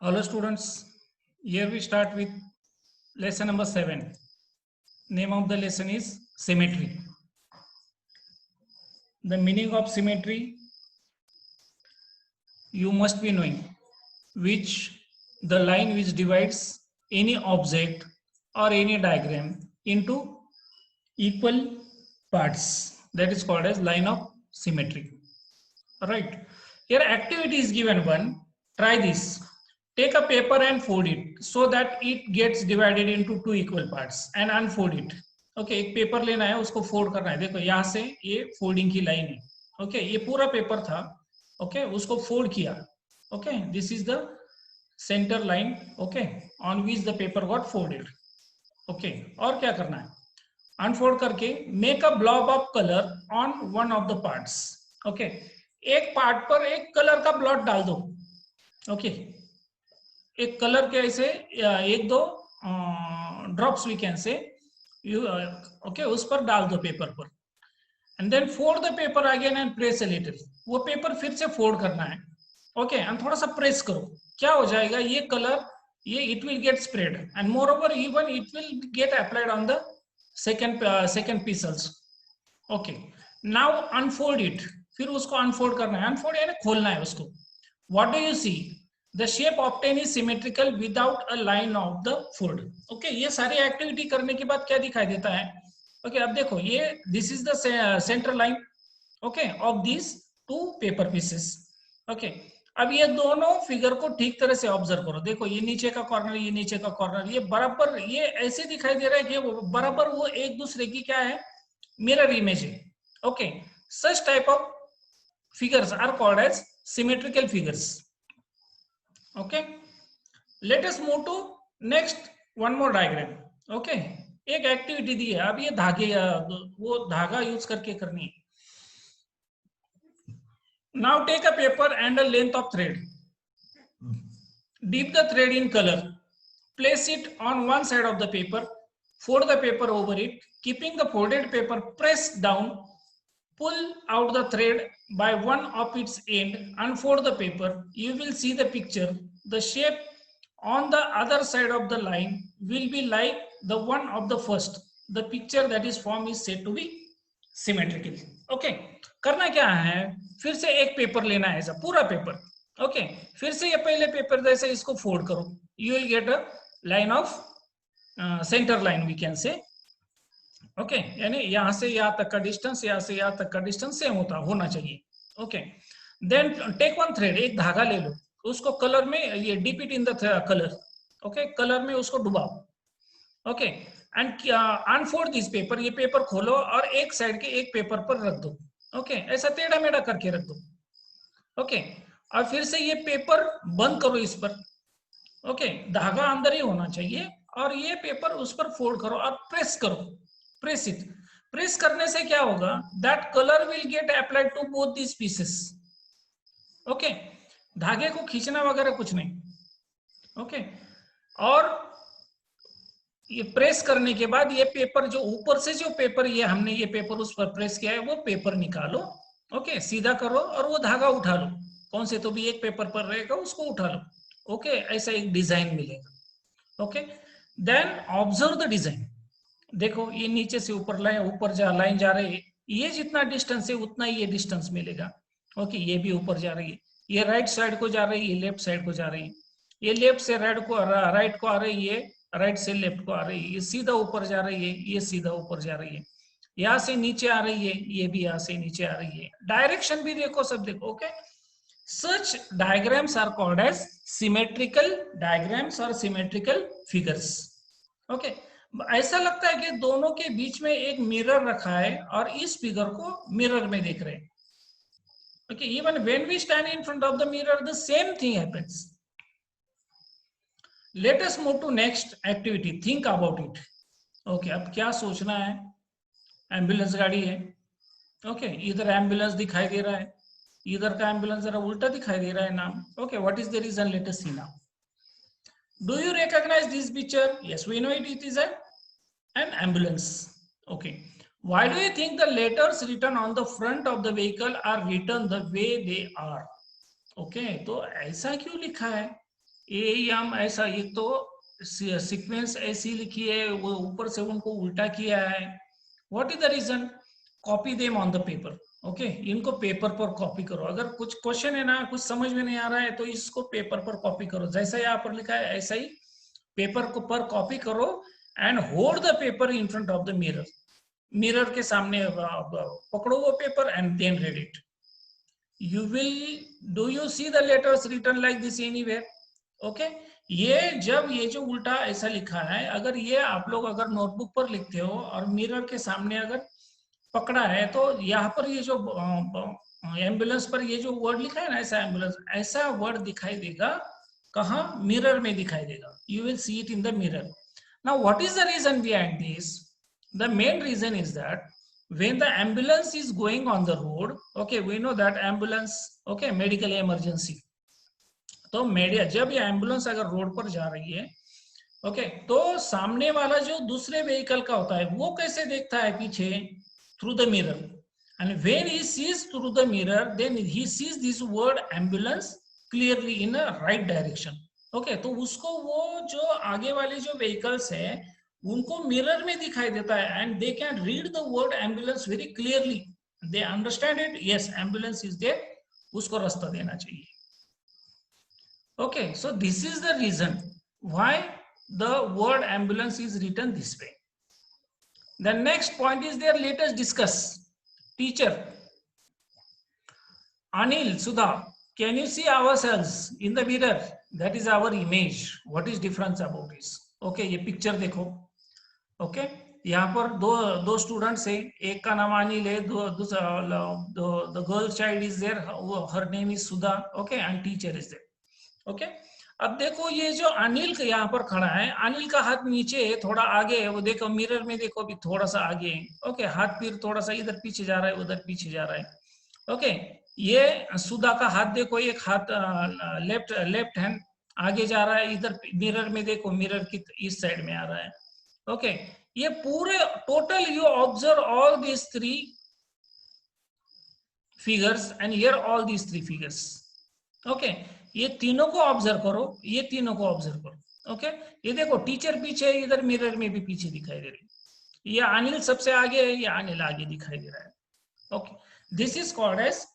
Hello students, here we start with lesson number 7. Name of the lesson is symmetry. The meaning of symmetry you must be knowing, which the line which divides any object or any diagram into equal parts, that is called as line of symmetry. Alright, here activity is given one. Try this. Take a paper and fold it so that it gets divided into two equal parts and unfold it. Okay एक paper लेना है, उसको fold करना है. देखो यहाँ से ये फोल्डिंग की लाइन है. ओके ये पूरा पेपर था. ओके उसको फोल्ड किया. Okay this is the centre line. Okay on which the paper got folded. Okay और क्या करना है, अनफोल्ड करके make a blob of colour on one of the parts. Okay एक पार्ट पर एक कलर का ब्लॉट डाल दो. ओके एक कलर के ऐसे एक दो drops we can say okay उस पर डाल दो पेपर पर. And then fold the paper again and press a little. वो पेपर फिर से फोल्ड करना है. ओके एंड थोड़ा सा प्रेस करो. क्या हो जाएगा, ये कलर ये it will get spread and moreover even it will get applied on the second piece also. Okay now unfold it. फिर उसको अनफोल्ड करना है. अनफोल्ड यानी खोलना है उसको. What do you see, the shape obtain is symmetrical without a line of the fold. Okay ये सारी एक्टिविटी करने के बाद क्या दिखाई देता है. ओके अब देखो ये this is the centre line okay of this two paper pieces. Okay अब ये दोनों फिगर को ठीक तरह से ऑब्जर्व करो. देखो ये नीचे का कॉर्नर, ये नीचे का कॉर्नर, ये बराबर ये ऐसे दिखाई दे रहा है कि बराबर वो एक दूसरे की क्या है, मिरर इमेज है. Okay such type of figures are called as symmetrical figures. Okay let us move to next one more diagram. Okay एक एक्टिविटी दी है. अब ये धागे वो धागा यूज करके करनी है. now take a paper and a length of thread. dip the thread in color. place it on one side of the paper. fold the paper over it. keeping the folded paper pressed down, pull out the thread by one of its end. Unfold the paper. You will see the picture. The shape on the other side of the line will be like the one of the first. The picture that is formed is said to be symmetrical. Okay करना क्या है, फिर से एक paper लेना है, ऐसा पूरा पेपर. ओके फिर से ये पहले पेपर जैसे इसको फोल्ड करो. You will get a line of centre line we can say. Okay यानी यहां से यहां तक का डिस्टेंस, यहां से यहां तक का डिस्टेंस सेम होना चाहिए. Okay then take one thread. एक धागा ले लो, उसको कलर में ये dip it in the colour. Okay colour में उसको डुबाओ. Okay and unfold this paper. ये पेपर खोलो और एक साइड के एक पेपर पर रख दो. ओके ऐसा टेढ़ा मेढ़ा करके रख दो. ओके और फिर से ये पेपर बंद करो इस पर. ओके धागा अंदर ही होना चाहिए और ये पेपर उस पर फोल्ड करो और प्रेस करो. Press it. प्रेस करने से क्या होगा, that colour will get applied to both this pieces. Okay धागे को खींचना वगैरह कुछ नहीं. ओके और ये प्रेस करने के बाद ये पेपर जो ऊपर से जो पेपर ये हमने ये पेपर उस पर प्रेस किया है वो पेपर निकालो. ओके सीधा करो और वो धागा उठा लो. कौन से तो भी एक पेपर पर रहेगा उसको उठा लो. ओके ऐसा एक डिजाइन मिलेगा. Okay then observe the design. देखो ये नीचे से ऊपर लाइन जा रही है. ये जितना डिस्टेंस है उतना ही ये डिस्टेंस मिलेगा. ओके ये भी ऊपर जा रही है. ये राइट साइड को जा रही है, ये लेफ्ट साइड को जा रही है. ये लेफ्ट से राइट को आ रही है, राइट से लेफ्ट को आ रही है. ये सीधा ऊपर जा रही है, ये सीधा ऊपर जा रही है. यहाँ से नीचे आ रही है, ये भी यहाँ से नीचे आ रही है. डायरेक्शन भी देखो, सब देखो. Okay such diagrams are called as symmetrical diagrams or symmetrical figures. Okay ऐसा लगता है कि दोनों के बीच में एक मिरर रखा है और इस फिगर को मिरर में देख रहे हैं. Okay even when we stand in front of the mirror the same thing happens. Let us move to next activity. Think about it. Okay अब क्या सोचना है. एम्बुलेंस गाड़ी है. ओके इधर एम्बुलेंस दिखाई दे रहा है, इधर का एम्बुलेंस जरा उल्टा दिखाई दे रहा है नाम. Okay what is the reason, let us see now. Do you recognize this picture? Yes, we know it. It is an ambulance. Okay. Why do you think the letters written on the front of the vehicle are written the way they are? Okay. तो ऐसा क्यों लिखा है? ये हम ऐसा, एक तो सीक्वेंस ऐसी लिखी है, वो ऊपर से उनको उल्टा किया है. What is the reason? Copy them on the paper. Okay, इनको पेपर पर कॉपी करो. अगर कुछ क्वेश्चन है ना, कुछ समझ में नहीं आ रहा है, तो इसको पेपर पर कॉपी करो. जैसा यहाँ पर लिखा है ऐसा ही पेपर को पर कॉपी करो and hold the paper in front of the mirror. Mirror के सामने पकड़ो वो paper and then read it. You will, do you see the letters written like this anywhere? Okay, ये जब ये जो उल्टा ऐसा लिखा है, अगर ये आप लोग अगर नोटबुक पर लिखते हो और मिरर के सामने अगर पकड़ा है, तो यहाँ पर ये जो एम्बुलेंस पर ये जो वर्ड लिखा है ना, ऐसा एम्बुलेंस, ऐसा वर्ड दिखाई देगा. कहाँ? मिरर में दिखाई देगा. You will see it in the mirror. Now what is the reason behind this? The main reason is that when the ambulance is going on the road, okay, we know that ambulance, okay, medical emergency. तो media जब ये ambulance अगर road पर जा रही है, okay, तो सामने वाला जो दूसरे व्हीकल का होता है वो कैसे देखता है पीछे? Through the mirror. And when he sees through the mirror, then he sees this word ambulance clearly in a right direction. Okay, तो उसको वो जो आगे वाले जो व्हीकल्स है उनको मिरर में दिखाई देता है and they can read the word ambulance very clearly. They understand it. Yes, ambulance is there, उसको रास्ता देना चाहिए. Okay, so this is the reason why the word ambulance is written this way. The next point is there, let us discuss. Teacher, Anil, Sudha, can you see ourselves in the mirror? That is our image. What is difference about this? Okay, ये picture देखो. Okay, यहाँ पर दो students है, एक का नाम अनिल है, the girl child is there, her name is Sudha. Okay, and teacher is there. Okay, अब देखो ये जो अनिल का यहाँ पर खड़ा है, अनिल का हाथ नीचे है, थोड़ा आगे है, वो देखो मिरर में देखो अभी थोड़ा सा आगे है. ओके, हाथ पैर थोड़ा सा इधर पीछे जा रहा है, उधर पीछे जा रहा है. ओके, ये सुधा का हाथ देखो, एक हाथ लेफ्ट हैंड आगे जा रहा है, इधर मिरर में देखो, मिरर की इस साइड में आ रहा है. ओके, ये पूरे total you observe all these three figures and here all these three figures. Okay, ये तीनों को ऑब्जर्व करो, ये तीनों को ऑब्जर्व करो. ओके, ये देखो टीचर पीछे, इधर मिरर में भी पीछे दिखाई दे रही है. ये अनिल सबसे आगे है, ये अनिल आगे दिखाई दे रहा है. Okay, this is called as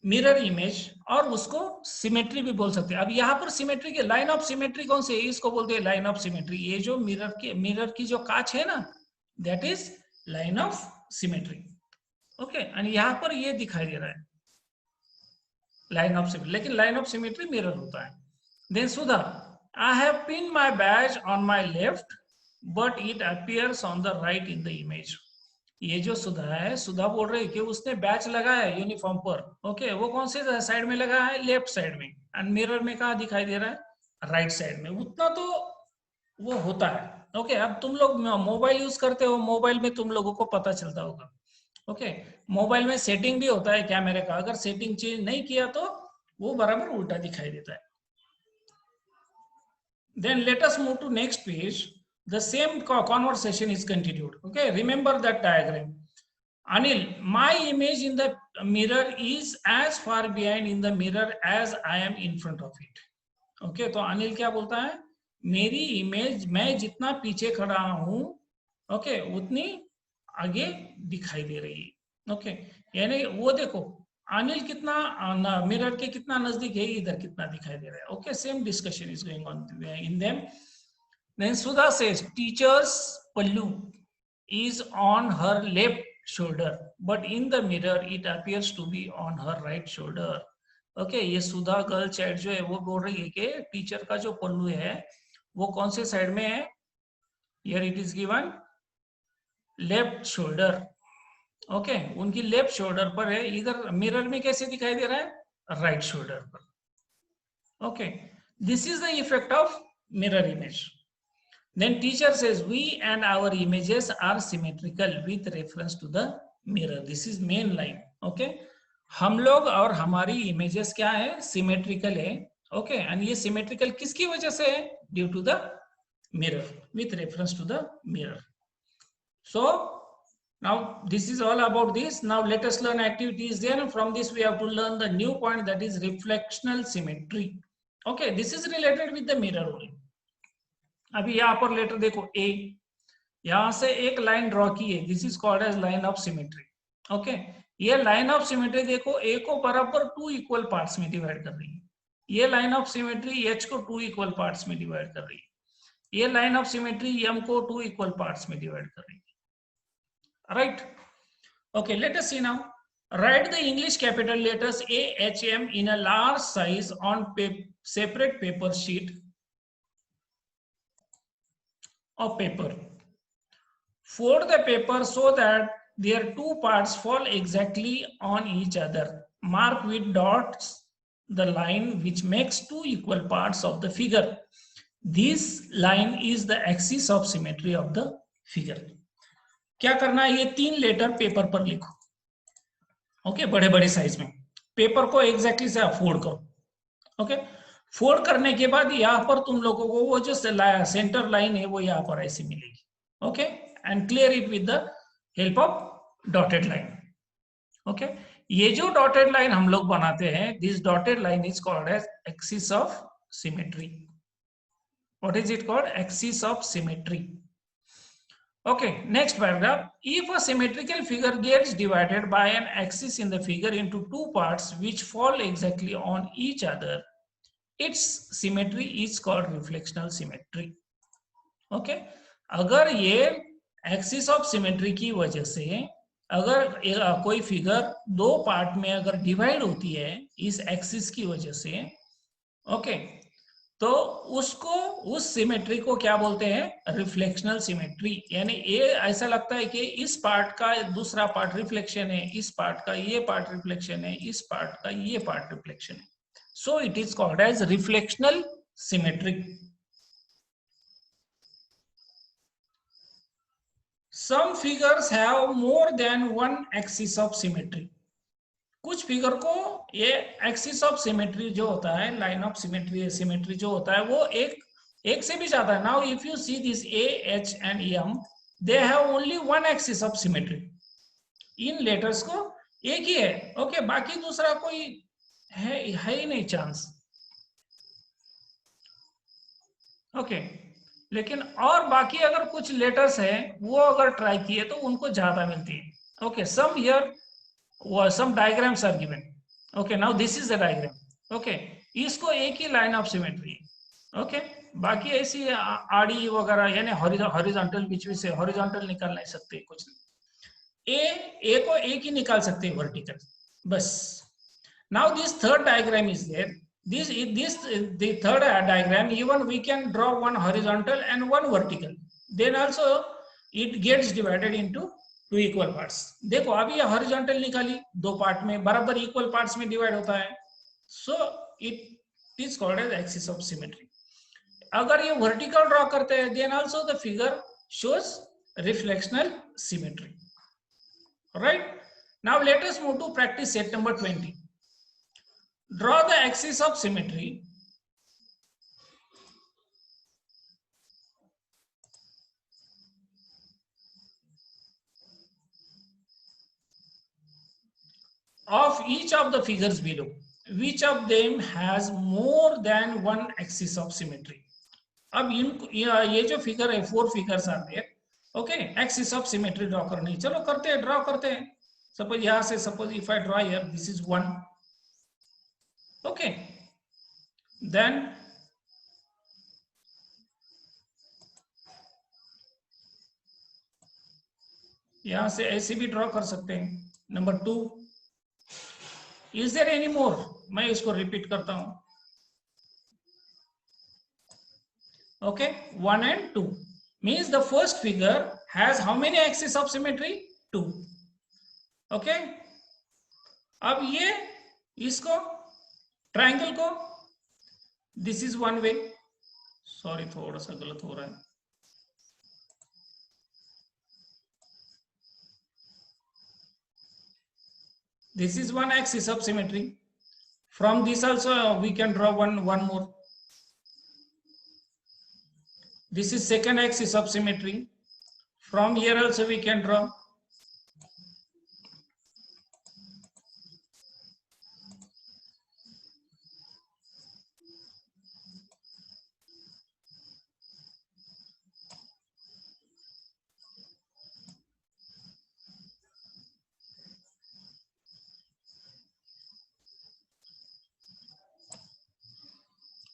mirror image, और उसको सिमेट्री भी बोल सकते हैं. अब यहाँ पर सिमेट्री के लाइन ऑफ सिमेट्री कौन सी है? इसको बोलते हैं लाइन ऑफ सिमेट्री. ये जो मिरर की जो कांच है ना, that is line of symmetry. Okay, and यहाँ पर ये दिखाई दे रहा है लाइन ऑफ सिमेट्री, लेकिन लाइन ऑफ सिमेट्री मिरर होता है. Then Sudha, I have pin my badge on my left but it appears on the right in the image. ये जो सुधा है, सुधा बोल रही है कि उसने बैच लगाया है यूनिफॉर्म पर. ओके, वो कौन से साइड में लगा है? लेफ्ट साइड में. एंड मिरर में कहाँ दिखाई दे रहा है? राइट साइड में. उतना तो वो होता है. ओके, अब तुम लोग मोबाइल यूज करते हो, मोबाइल में तुम लोगों को पता चलता होगा. ओके, मोबाइल में सेटिंग भी होता है कैमरे का, अगर सेटिंग चेंज नहीं किया तो वो बराबर उल्टा दिखाई देता है. Then let us move to next page. The same conversation is continued. Okay, remember that diagram. Anil, my image in the mirror is as far behind in the mirror as I am in front of it. Okay, तो अनिल क्या बोलता है? मेरी image, मैं जितना पीछे खड़ा हूं, ओके, उतनी आगे दिखाई दे रही है. ओके, यानी वो देखो अनिल कितना मिरर के कितना नजदीक है, इधर कितना दिखाई दे रहा है. Okay, same discussion is going on in them. Then Sudha says teachers pallu is on her left shoulder but in the mirror it appears to be on her right shoulder. Okay, ये सुधा गर्ल चाइल्ड जो है वो बोल रही है कि teacher का जो पल्लू है वो कौन से साइड में है? Here it is given left shoulder. Okay, उनकी लेफ्ट शोल्डर पर है. इधर मिरर में कैसे दिखाई दे रहा है? राइट शोल्डर पर. Okay, this is the effect of mirror image. Then teacher says we and our images are symmetrical with reference to the mirror. This is main line. Okay, हम लोग और हमारी images क्या है? Symmetrical है. Okay, and ये symmetrical किसकी वजह से है? Due to the mirror, with reference to the mirror. So now this is all about this. Now let us learn activities. Then from this we have to learn the new point, that is reflectional symmetry. Okay, this is related with the mirror only. अभी यहाँ पर letter देखो ए, यहां से एक line draw की है, this is called as line of symmetry. Okay, ये लाइन ऑफ सिमेट्री देखो ए को बराबर 2 इक्वल पार्ट्स में डिवाइड कर रही है। ये लाइन ऑफ सिमेट्री एच को 2 इक्वल पार्ट्स में डिवाइड कर रही है। ये लाइन ऑफ सिमेट्री एम को 2 इक्वल पार्ट्स में डिवाइड कर रही है। Right, okay, let us see now. Write the English capital letters A, H, M in a large size on separate paper sheet of paper. Fold the paper so that their two parts fall exactly on each other. Mark with dots the line which makes two equal parts of the figure. This line is the axis of symmetry of the figure. क्या करना है, ये 3 letter paper पर लिखो। Okay, बड़े बड़े size में paper को एग्जैक्टली से फोल्ड करो। ओके, फोल्ड करने के बाद यहाँ पर तुम लोगों को वो जो सेंटर लाइन है वो यहाँ पर ऐसी मिलेगी। Okay, and clear it with the help of dotted line. Okay, ये जो डॉटेड लाइन हम लोग बनाते हैं, this dotted line is called as axis of symmetry. What is it called? Axis of symmetry. Okay, next paragraph. If a symmetrical figure gets divided by an axis in the figure into two parts which fall exactly on each other, its symmetry is called reflectional symmetry. Okay, अगर ये axis of symmetry की वजह से अगर कोई figure 2 part में अगर divide होती है इस एक्सिस की वजह से, ओके, तो उसको, उस सिमेट्री को क्या बोलते हैं? रिफ्लेक्शनल सिमेट्री। यानी ये ऐसा लगता है कि इस पार्ट का दूसरा पार्ट रिफ्लेक्शन है, इस पार्ट का ये पार्ट रिफ्लेक्शन है, इस पार्ट का ये पार्ट रिफ्लेक्शन है। So it is called as reflectional symmetry. Some figures have more than one axis of symmetry. कुछ फिगर को ये एक्सिस ऑफ सिमेट्री जो होता है, लाइन ऑफ सिमेट्री, सिमेट्री जो होता है वो एक से भी ज्यादा है। Now if you see this A, H and M, they have only one axis of symmetry. इन लेटर्स को एक ही है। ओके, बाकी दूसरा कोई है ही नहीं चांस। ओके, लेकिन और बाकी अगर कुछ लेटर्स है वो अगर ट्राई किए तो उनको ज्यादा मिलती है। Okay, some here some diagrams are given. Okay, now this is the diagram. Okay, इसको एक ही लाइन ऑफ सिमेट्री। ओके, बाकी ऐसी आड़ी वगैरह यानी हॉरिजॉन्टल बीच में से हॉरिजॉन्टल निकाल नहीं सकते कुछ नहीं। ए को एक ही निकाल सकते हैं वर्टिकल, बस। Now this third diagram is there. The third diagram, even we can draw one horizontal and one vertical. Then also it gets divided into 2 equal parts. देखो अभी ये हॉरिजॉन्टल निकाली, 2 पार्ट में बराबर इक्वल पार्ट्स में divide होता है। So it is called as axis of symmetry. अगर ये वर्टिकल ड्रॉ करते हैं, then also the figure shows reflectional symmetry. Right, now let us move to practice set number 20। Draw the axis of symmetry of each of the figures below. Which of them has more than one axis of symmetry? अब ये जो figure है, 4 figures are there. Okay, axis of symmetry draw करनी है। चलो करते हैं, draw करते हैं। सपोज यहां से, suppose if I draw here, this is 1। Okay, then यहां से ऐसे भी ड्रॉ कर सकते हैं। Number 2, is there any more? मैं इसको रिपीट करता हूं। Okay, 1 and 2 means the first figure has how many axes of symmetry? 2. Okay, अब ये इसको ट्रायंगल को, this is one way. Sorry, थोड़ा सा गलत हो रहा है। This is one axis of symmetry. From this also we can draw one more. This is second axis of symmetry. From here also we can draw.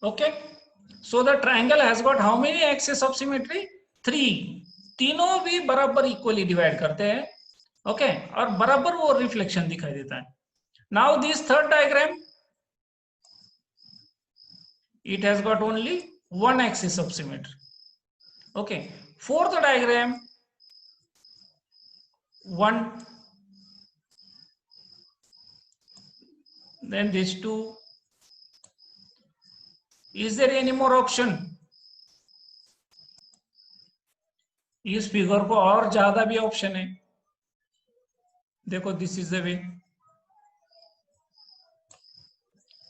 Okay, so the triangle has got how many axes of symmetry? 3. तीनों भी बराबर equally divide करते हैं. Okay, और बराबर वो reflection दिखाई देता है. Now this third diagram, it has got only one axis of symmetry. Okay, fourth diagram, 1, then this 2. Is there any more option? इस फिगर को और ज्यादा भी ऑप्शन है. देखो, this is the way,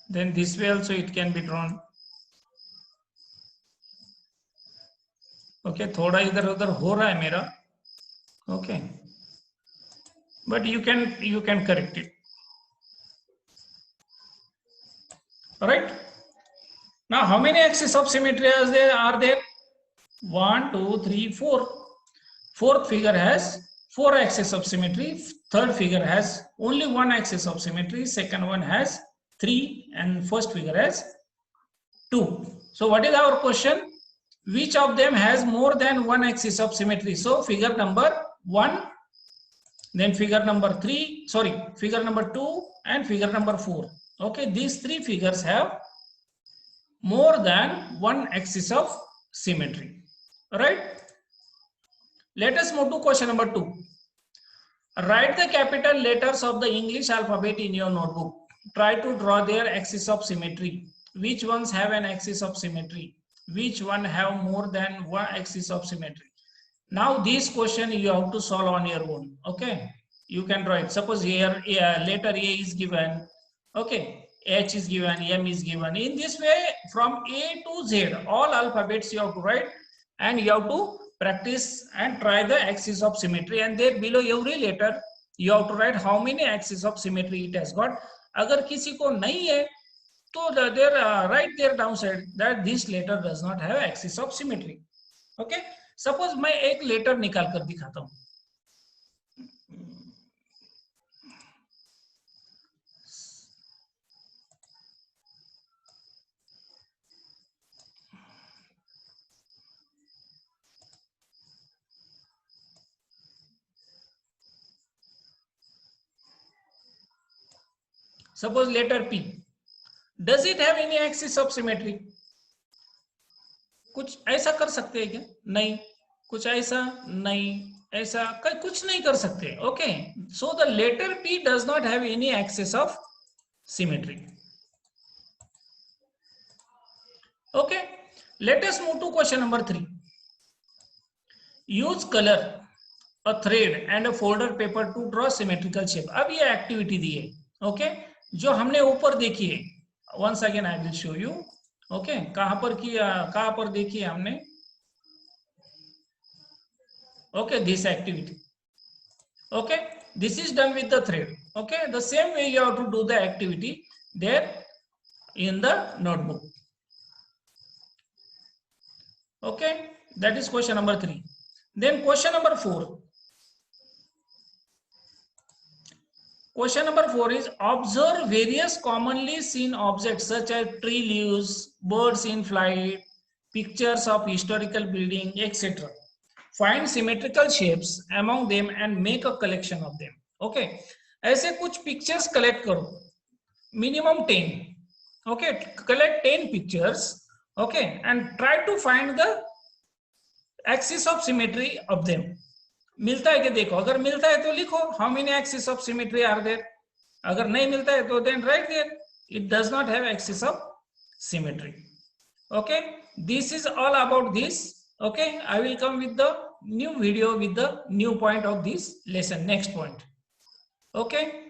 then this way also it can be drawn. Okay, थोड़ा इधर उधर हो रहा है मेरा. Okay, but you can correct it. All right, now how many axes of symmetry are there? 1, 2, 3, 4. Fourth figure has 4 axes of symmetry. Third figure has only 1 axis of symmetry. Second one has 3, and first figure has 2. So what is our question? Which of them has more than 1 axis of symmetry? So figure number 1, then figure number 3, sorry, figure number 2 and figure number 4. Okay, these 3 figures have more than 1 axis of symmetry. All right, let us move to question number 2. Write the capital letters of the English alphabet in your notebook. Try to draw their axis of symmetry. Which ones have an axis of symmetry? Which one have more than 1 axis of symmetry? Now this question you have to solve on your own. Okay, you can draw it. Suppose here letter A is given. Okay, H is given, M is given. In this way, from A to Z, all alphabets you have to write, and you have to practice and try the axis of symmetry. And there below every letter you have to write how many axis of symmetry it has got. अगर किसी को नहीं है तो there write there downside that this letter does not have axis of symmetry. Okay, suppose मैं एक letter निकाल कर दिखाता हूं. Suppose letter P. Does it have any axis of symmetry? कुछ ऐसा कर सकते हैं क्या? नहीं. कुछ ऐसा नहीं, ऐसा कुछ नहीं कर सकते. Okay, so the letter P does not have any axis of symmetry. Okay, let us move to question number 3. Use color, a thread and a folder paper to draw symmetrical shape. अब ये activity दी है. Okay, जो हमने ऊपर देखी है. Once again I will show you. Okay, कहां पर किया, कहां पर देखी है हमने. Okay, this activity. Okay, this is done with the thread. Okay, the same way you have to do the activity there in the notebook. Okay, that is question number 3. Then question number 4. Question number 4 is observe various commonly seen objects such as tree leaves, birds in flight, pictures of historical building, etc. Find symmetrical shapes among them and make a collection of them. Okay, ऐसे कुछ pictures collect करो, minimum 10. Okay, collect 10 pictures. Okay, and try to find the axis of symmetry of them. मिलता है कि देखो, अगर मिलता है तो लिखो how many axis of symmetry are there. अगर नहीं मिलता है तो then write there it does not have axis of symmetry. Okay, this is all about this. Okay, I will come with the new video with the new point of this lesson, next point. Okay.